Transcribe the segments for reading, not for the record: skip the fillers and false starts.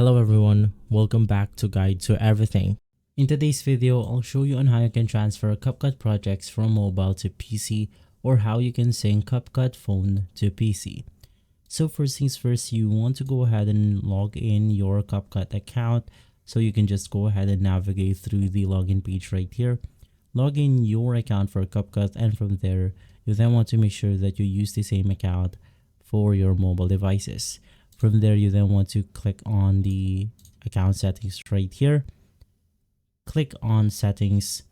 Hello everyone, welcome back to Guide to Everything. In today's video, I'll show you on how you can transfer CapCut projects from mobile to PC or how you can sync CapCut phone to PC. So first things first, you want to go ahead and log in your CapCut account. So you can just go ahead and navigate through the login page right here. Log in your account for CapCut, and from there, you then want to make sure that you use the same account for your mobile devices. From there, you then want to click on the account settings right here. Click on settings,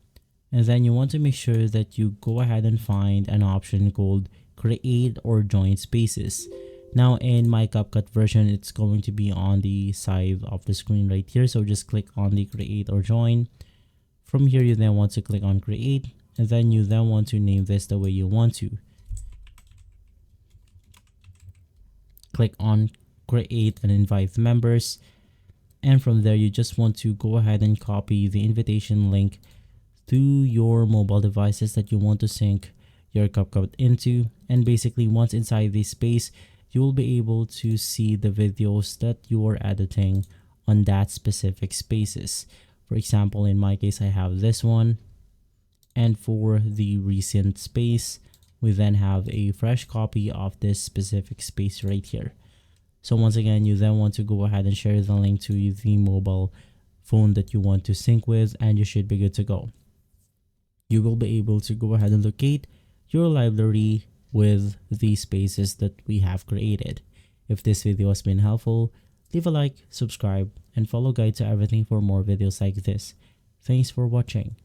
and then you want to make sure that you go ahead and find an option called create or join spaces. Now in my CapCut version, it's going to be on the side of the screen right here. So just click on the create or join. From here, you then want to click on create, and then you then want to name this the way you want to. Click on create and invite members, and from there you just want to go ahead and copy the invitation link to your mobile devices that you want to sync your CapCut into. And basically, once inside this space, you will be able to see the videos that you are editing on that specific spaces. For example, in my case, I have this one, and for the recent space, we then have a fresh copy of this specific space right here. So once again, you then want to go ahead and share the link to the mobile phone that you want to sync with, and you should be good to go. You will be able to go ahead and locate your library with the spaces that we have created. If this video has been helpful, leave a like, subscribe, and follow Guide to Everything for more videos like this. Thanks for watching.